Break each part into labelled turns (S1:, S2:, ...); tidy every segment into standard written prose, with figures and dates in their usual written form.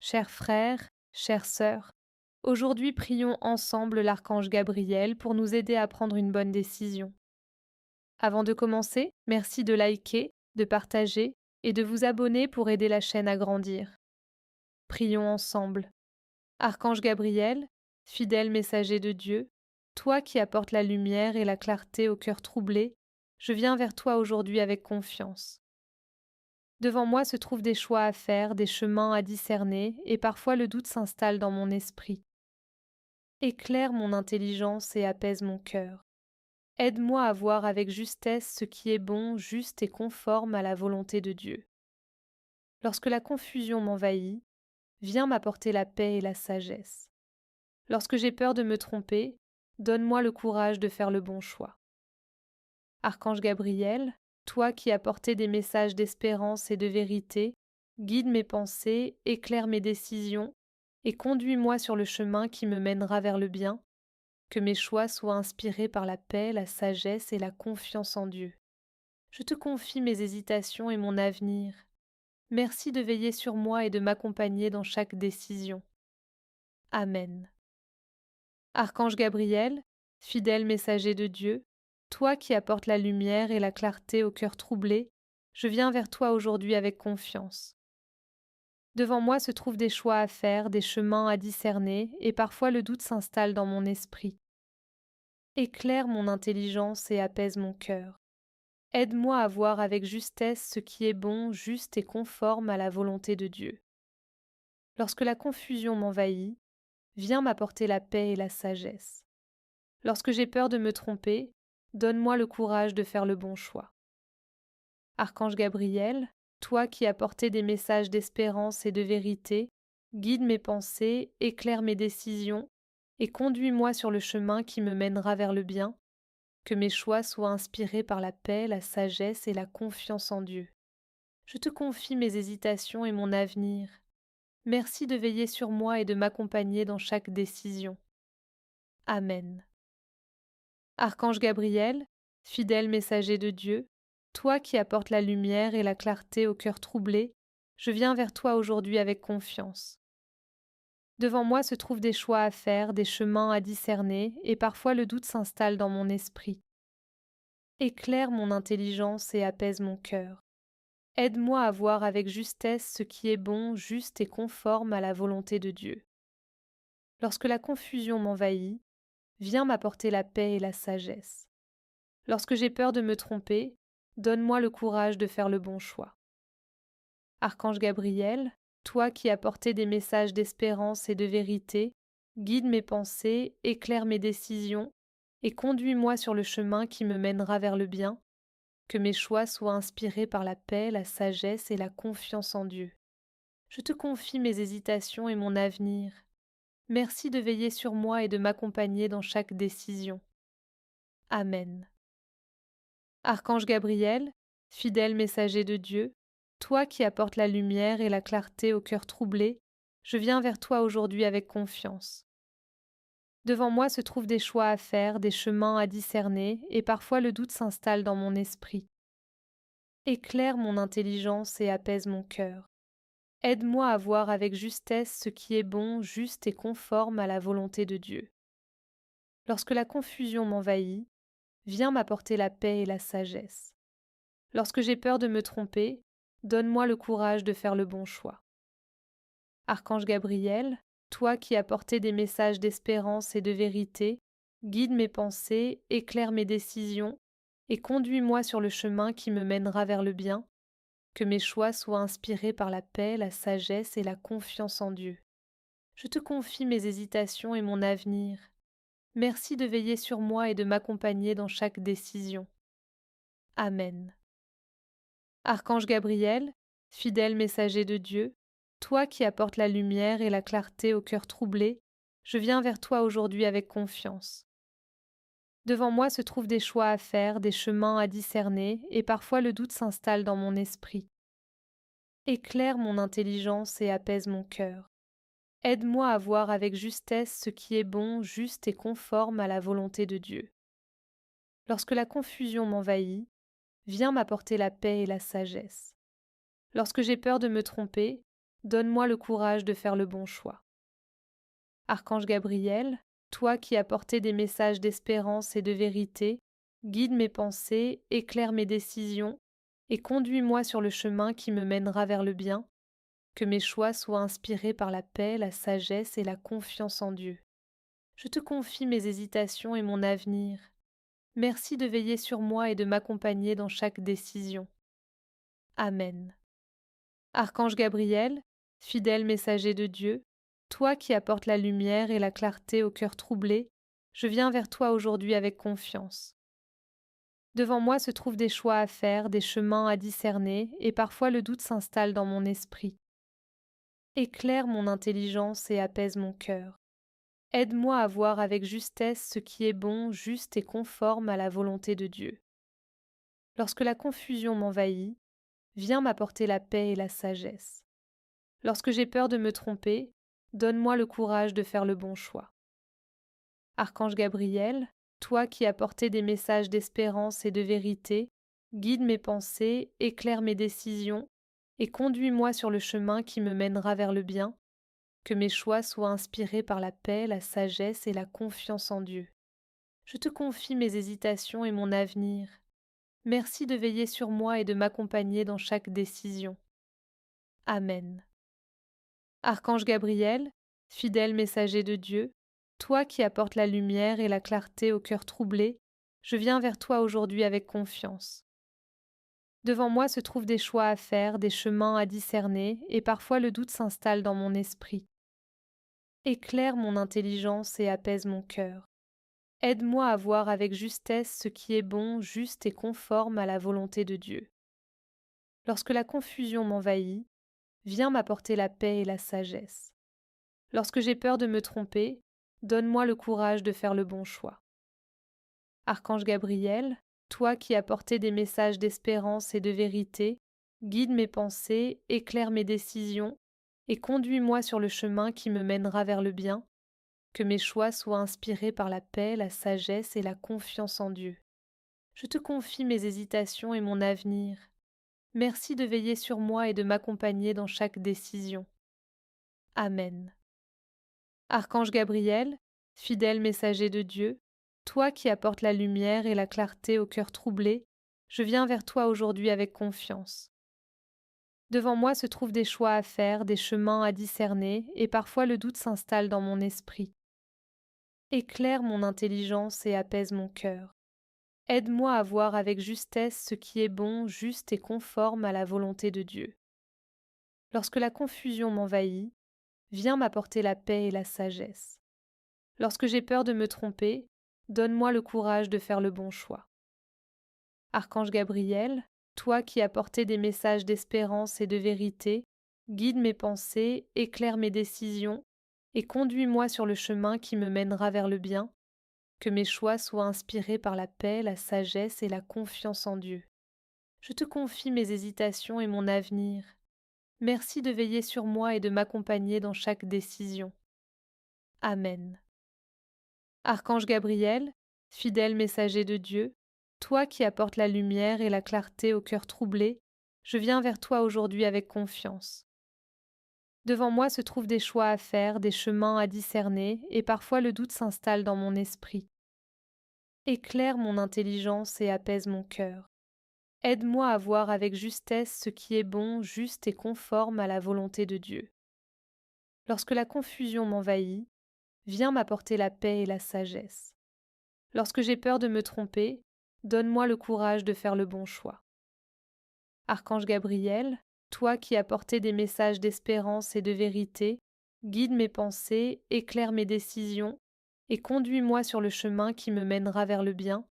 S1: Chers frères, chères sœurs, aujourd'hui prions ensemble l'archange Gabriel pour nous aider à prendre une bonne décision. Avant de commencer, merci de liker, de partager et de vous abonner pour aider la chaîne à grandir. Prions ensemble. Archange Gabriel, fidèle messager de Dieu, toi qui apportes la lumière et la clarté au cœur troublé, je viens vers toi aujourd'hui avec confiance. Devant moi se trouvent des choix à faire, des chemins à discerner, et parfois le doute s'installe dans mon esprit. Éclaire mon intelligence et apaise mon cœur. Aide-moi à voir avec justesse ce qui est bon, juste et conforme à la volonté de Dieu. Lorsque la confusion m'envahit, viens m'apporter la paix et la sagesse. Lorsque j'ai peur de me tromper, donne-moi le courage de faire le bon choix. Archange Gabriel, toi qui as porté des messages d'espérance et de vérité, guide mes pensées, éclaire mes décisions et conduis-moi sur le chemin qui me mènera vers le bien, que mes choix soient inspirés par la paix, la sagesse et la confiance en Dieu. Je te confie mes hésitations et mon avenir. Merci de veiller sur moi et de m'accompagner dans chaque décision. Amen. Archange Gabriel, fidèle messager de Dieu, toi qui apportes la lumière et la clarté au cœur troublé, je viens vers toi aujourd'hui avec confiance. Devant moi se trouvent des choix à faire, des chemins à discerner, et parfois le doute s'installe dans mon esprit. Éclaire mon intelligence et apaise mon cœur. Aide-moi à voir avec justesse ce qui est bon, juste et conforme à la volonté de Dieu. Lorsque la confusion m'envahit, viens m'apporter la paix et la sagesse. Lorsque j'ai peur de me tromper, donne-moi le courage de faire le bon choix. Archange Gabriel, toi qui as porté des messages d'espérance et de vérité, guide mes pensées, éclaire mes décisions et conduis-moi sur le chemin qui me mènera vers le bien, que mes choix soient inspirés par la paix, la sagesse et la confiance en Dieu. Je te confie mes hésitations et mon avenir. Merci de veiller sur moi et de m'accompagner dans chaque décision. Amen. Archange Gabriel, fidèle messager de Dieu, toi qui apportes la lumière et la clarté au cœur troublé, je viens vers toi aujourd'hui avec confiance. Devant moi se trouvent des choix à faire, des chemins à discerner, et parfois le doute s'installe dans mon esprit. Éclaire mon intelligence et apaise mon cœur. Aide-moi à voir avec justesse ce qui est bon, juste et conforme à la volonté de Dieu. Lorsque la confusion m'envahit, viens m'apporter la paix et la sagesse. Lorsque j'ai peur de me tromper, donne-moi le courage de faire le bon choix. Archange Gabriel, toi qui as porté des messages d'espérance et de vérité, guide mes pensées, éclaire mes décisions et conduis-moi sur le chemin qui me mènera vers le bien, que mes choix soient inspirés par la paix, la sagesse et la confiance en Dieu. Je te confie mes hésitations et mon avenir. Merci de veiller sur moi et de m'accompagner dans chaque décision. Amen. Archange Gabriel, fidèle messager de Dieu, toi qui apportes la lumière et la clarté au cœur troublé, je viens vers toi aujourd'hui avec confiance. Devant moi se trouvent des choix à faire, des chemins à discerner, et parfois le doute s'installe dans mon esprit. Éclaire mon intelligence et apaise mon cœur. Aide-moi à voir avec justesse ce qui est bon, juste et conforme à la volonté de Dieu. Lorsque la confusion m'envahit, viens m'apporter la paix et la sagesse. Lorsque j'ai peur de me tromper, donne-moi le courage de faire le bon choix. Archange Gabriel, toi qui as porté des messages d'espérance et de vérité, guide mes pensées, éclaire mes décisions et conduis-moi sur le chemin qui me mènera vers le bien, que mes choix soient inspirés par la paix, la sagesse et la confiance en Dieu. Je te confie mes hésitations et mon avenir. Merci de veiller sur moi et de m'accompagner dans chaque décision. Amen. Archange Gabriel, fidèle messager de Dieu, toi qui apportes la lumière et la clarté au cœur troublé, je viens vers toi aujourd'hui avec confiance. Devant moi se trouvent des choix à faire, des chemins à discerner, et parfois le doute s'installe dans mon esprit. Éclaire mon intelligence et apaise mon cœur. Aide-moi à voir avec justesse ce qui est bon, juste et conforme à la volonté de Dieu. Lorsque la confusion m'envahit, viens m'apporter la paix et la sagesse. Lorsque j'ai peur de me tromper, donne-moi le courage de faire le bon choix. Archange Gabriel, toi qui apportais des messages d'espérance et de vérité, guide mes pensées, éclaire mes décisions et conduis-moi sur le chemin qui me mènera vers le bien, que mes choix soient inspirés par la paix, la sagesse et la confiance en Dieu. Je te confie mes hésitations et mon avenir. Merci de veiller sur moi et de m'accompagner dans chaque décision. Amen. Archange Gabriel, fidèle messager de Dieu, toi qui apportes la lumière et la clarté au cœur troublé, je viens vers toi aujourd'hui avec confiance. Devant moi se trouvent des choix à faire, des chemins à discerner, et parfois le doute s'installe dans mon esprit. Éclaire mon intelligence et apaise mon cœur. Aide-moi à voir avec justesse ce qui est bon, juste et conforme à la volonté de Dieu. Lorsque la confusion m'envahit, viens m'apporter la paix et la sagesse. Lorsque j'ai peur de me tromper, donne-moi le courage de faire le bon choix. Archange Gabriel, toi qui apportais des messages d'espérance et de vérité, guide mes pensées, éclaire mes décisions et conduis-moi sur le chemin qui me mènera vers le bien, que mes choix soient inspirés par la paix, la sagesse et la confiance en Dieu. Je te confie mes hésitations et mon avenir. Merci de veiller sur moi et de m'accompagner dans chaque décision. Amen. Archange Gabriel, fidèle messager de Dieu, toi qui apportes la lumière et la clarté au cœur troublé, je viens vers toi aujourd'hui avec confiance. Devant moi se trouvent des choix à faire, des chemins à discerner, et parfois le doute s'installe dans mon esprit. Éclaire mon intelligence et apaise mon cœur. Aide-moi à voir avec justesse ce qui est bon, juste et conforme à la volonté de Dieu. Lorsque la confusion m'envahit, viens m'apporter la paix et la sagesse. Lorsque j'ai peur de me tromper, donne-moi le courage de faire le bon choix. Archange Gabriel, toi qui apportais des messages d'espérance et de vérité, guide mes pensées, éclaire mes décisions et conduis-moi sur le chemin qui me mènera vers le bien, que mes choix soient inspirés par la paix, la sagesse et la confiance en Dieu. Je te confie mes hésitations et mon avenir. Merci de veiller sur moi et de m'accompagner dans chaque décision. Amen. Archange Gabriel, fidèle messager de Dieu, toi qui apportes la lumière et la clarté au cœur troublé, je viens vers toi aujourd'hui avec confiance. Devant moi se trouvent des choix à faire, des chemins à discerner, et parfois le doute s'installe dans mon esprit. Éclaire mon intelligence et apaise mon cœur. Aide-moi à voir avec justesse ce qui est bon, juste et conforme à la volonté de Dieu. Lorsque la confusion m'envahit, viens m'apporter la paix et la sagesse. Lorsque j'ai peur de me tromper, donne-moi le courage de faire le bon choix. Archange Gabriel, toi qui apportais des messages d'espérance et de vérité, guide mes pensées, éclaire mes décisions et conduis-moi sur le chemin qui me mènera vers le bien, que mes choix soient inspirés par la paix, la sagesse et la confiance en Dieu. Je te confie mes hésitations et mon avenir. Merci de veiller sur moi et de m'accompagner dans chaque décision. Amen. Archange Gabriel, fidèle messager de Dieu, toi qui apportes la lumière et la clarté au cœur troublé, je viens vers toi aujourd'hui avec confiance. Devant moi se trouvent des choix à faire, des chemins à discerner, et parfois le doute s'installe dans mon esprit. Éclaire mon intelligence et apaise mon cœur. Aide-moi à voir avec justesse ce qui est bon, juste et conforme à la volonté de Dieu. Lorsque la confusion m'envahit, viens m'apporter la paix et la sagesse. Lorsque j'ai peur de me tromper, donne-moi le courage de faire le bon choix. Archange Gabriel, toi qui apportais des messages d'espérance et de vérité, guide mes pensées, éclaire mes décisions et conduis-moi sur le chemin qui me mènera vers le bien,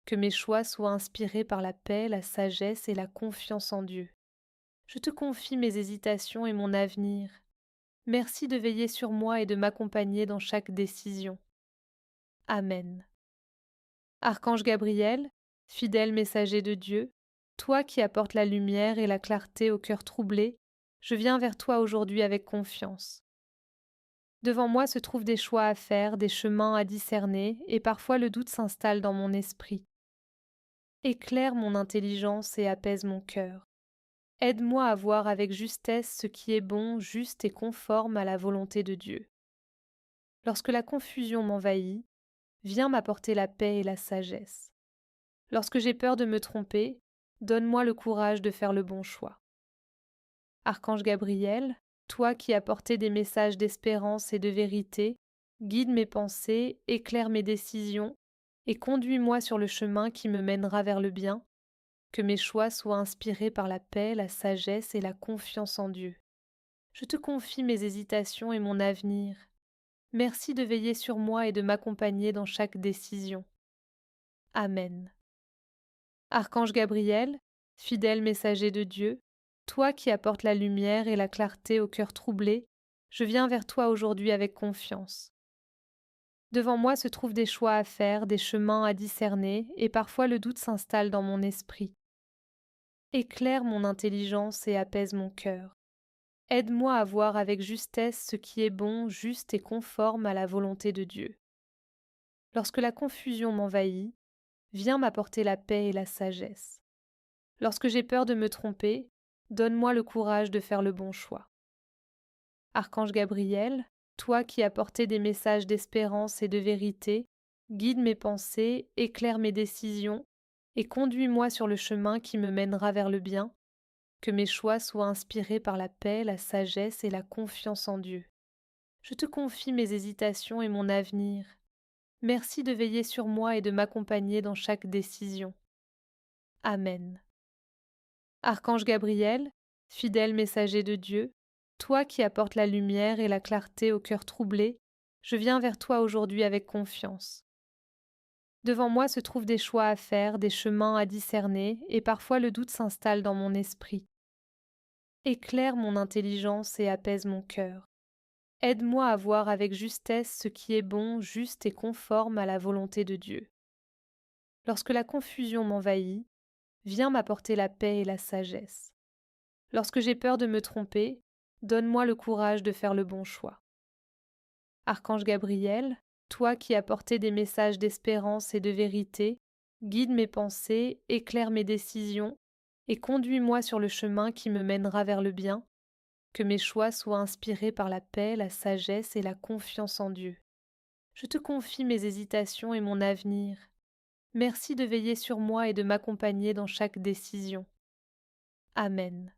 S1: que mes choix soient inspirés par la paix, la sagesse et la confiance en Dieu. Je te confie mes hésitations et mon avenir. Merci de veiller sur moi et de m'accompagner dans chaque décision. Amen. Archange Gabriel, fidèle messager de Dieu, toi qui apportes la lumière et la clarté au cœur troublé, je viens vers toi aujourd'hui avec confiance. Devant moi se trouvent des choix à faire, des chemins à discerner, et parfois le doute s'installe dans mon esprit. Éclaire mon intelligence et apaise mon cœur. Aide-moi à voir avec justesse ce qui est bon, juste et conforme à la volonté de Dieu. Lorsque la confusion m'envahit, viens m'apporter la paix et la sagesse. Lorsque j'ai peur de me tromper, donne-moi le courage de faire le bon choix. Archange Gabriel, toi qui apportais des messages d'espérance et de vérité, guide mes pensées, éclaire mes décisions et conduis-moi sur le chemin qui me mènera vers le bien, que mes choix soient inspirés par la paix, la sagesse et la confiance en Dieu. Je te confie mes hésitations et mon avenir. Merci de veiller sur moi et de m'accompagner dans chaque décision. Amen. Archange Gabriel, fidèle messager de Dieu, toi qui apportes la lumière et la clarté au cœur troublé, je viens vers toi aujourd'hui avec confiance. Devant moi se trouvent des choix à faire, des chemins à discerner, et parfois le doute s'installe dans mon esprit. Éclaire mon intelligence et apaise mon cœur. Aide-moi à voir avec justesse ce qui est bon, juste et conforme à la volonté de Dieu. Lorsque la confusion m'envahit, viens m'apporter la paix et la sagesse. Lorsque j'ai peur de me tromper, donne-moi le courage de faire le bon choix. Archange Gabriel, toi qui apportais des messages d'espérance et de vérité, guide mes pensées, éclaire mes décisions et conduis-moi sur le chemin qui me mènera vers le bien, que mes choix soient inspirés par la paix, la sagesse et la confiance en Dieu. Je te confie mes hésitations et mon avenir. Merci de veiller sur moi et de m'accompagner dans chaque décision. Amen. Archange Gabriel, fidèle messager de Dieu, toi qui apportes la lumière et la clarté au cœur troublé, je viens vers toi aujourd'hui avec confiance. Devant moi se trouvent des choix à faire, des chemins à discerner, et parfois le doute s'installe dans mon esprit. Éclaire mon intelligence et apaise mon cœur. Aide-moi à voir avec justesse ce qui est bon, juste et conforme à la volonté de Dieu. Lorsque la confusion m'envahit, viens m'apporter la paix et la sagesse. Lorsque j'ai peur de me tromper, donne-moi le courage de faire le bon choix. Archange Gabriel, toi qui apportais des messages d'espérance et de vérité, guide mes pensées, éclaire mes décisions et conduis-moi sur le chemin qui me mènera vers le bien, que mes choix soient inspirés par la paix, la sagesse et la confiance en Dieu. Je te confie mes hésitations et mon avenir. Merci de veiller sur moi et de m'accompagner dans chaque décision. Amen.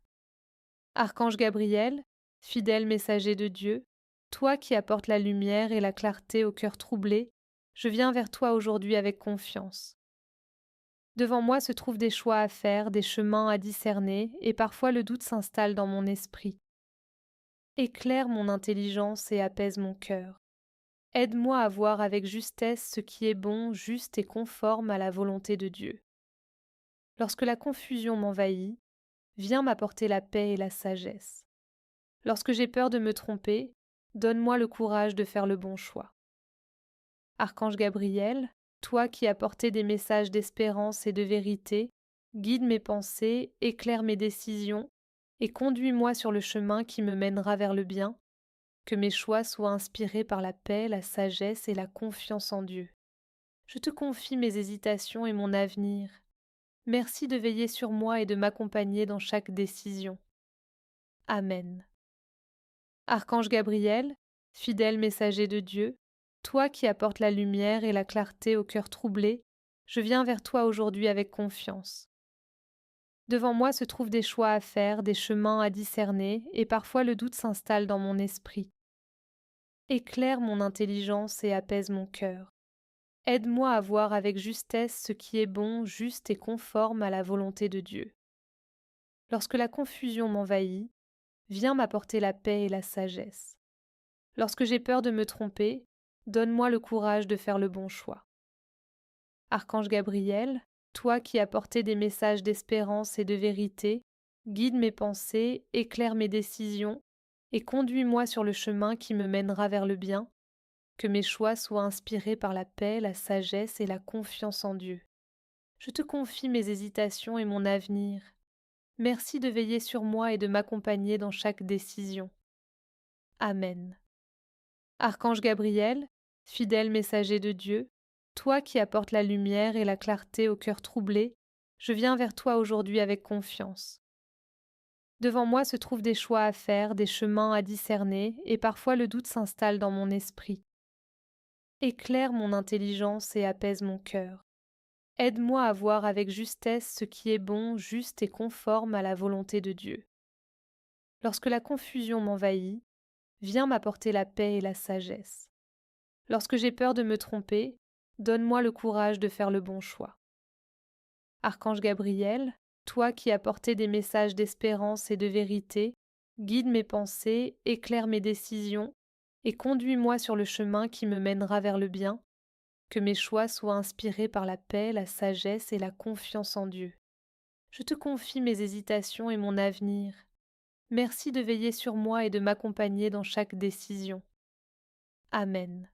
S1: Archange Gabriel, fidèle messager de Dieu, toi qui apportes la lumière et la clarté au cœur troublé, je viens vers toi aujourd'hui avec confiance. Devant moi se trouvent des choix à faire, des chemins à discerner, et parfois le doute s'installe dans mon esprit. Éclaire mon intelligence et apaise mon cœur. Aide-moi à voir avec justesse ce qui est bon, juste et conforme à la volonté de Dieu. Lorsque la confusion m'envahit, viens m'apporter la paix et la sagesse. Lorsque j'ai peur de me tromper, donne-moi le courage de faire le bon choix. Archange Gabriel, toi qui apportais des messages d'espérance et de vérité, guide mes pensées, éclaire mes décisions et conduis-moi sur le chemin qui me mènera vers le bien, que mes choix soient inspirés par la paix, la sagesse et la confiance en Dieu. Je te confie mes hésitations et mon avenir. Merci de veiller sur moi et de m'accompagner dans chaque décision. Amen. Archange Gabriel, fidèle messager de Dieu, toi qui apportes la lumière et la clarté au cœur troublé, je viens vers toi aujourd'hui avec confiance. Devant moi se trouvent des choix à faire, des chemins à discerner, et parfois le doute s'installe dans mon esprit. Éclaire mon intelligence et apaise mon cœur. Aide-moi à voir avec justesse ce qui est bon, juste et conforme à la volonté de Dieu. Lorsque la confusion m'envahit, viens m'apporter la paix et la sagesse. Lorsque j'ai peur de me tromper, donne-moi le courage de faire le bon choix. Archange Gabriel, toi qui apportais des messages d'espérance et de vérité, guide mes pensées, éclaire mes décisions et conduis-moi sur le chemin qui me mènera vers le bien, que mes choix soient inspirés par la paix, la sagesse et la confiance en Dieu. Je te confie mes hésitations et mon avenir. Merci de veiller sur moi et de m'accompagner dans chaque décision. Amen. Archange Gabriel, fidèle messager de Dieu, toi qui apportes la lumière et la clarté au cœur troublé, je viens vers toi aujourd'hui avec confiance. Devant moi se trouvent des choix à faire, des chemins à discerner, et parfois le doute s'installe dans mon esprit. Éclaire mon intelligence et apaise mon cœur. Aide-moi à voir avec justesse ce qui est bon, juste et conforme à la volonté de Dieu. Lorsque la confusion m'envahit, viens m'apporter la paix et la sagesse. Lorsque j'ai peur de me tromper, donne-moi le courage de faire le bon choix. Archange Gabriel, toi qui as porté des messages d'espérance et de vérité, guide mes pensées, éclaire mes décisions et conduis-moi sur le chemin qui me mènera vers le bien, que mes choix soient inspirés par la paix, la sagesse et la confiance en Dieu. Je te confie mes hésitations et mon avenir. Merci de veiller sur moi et de m'accompagner dans chaque décision. Amen.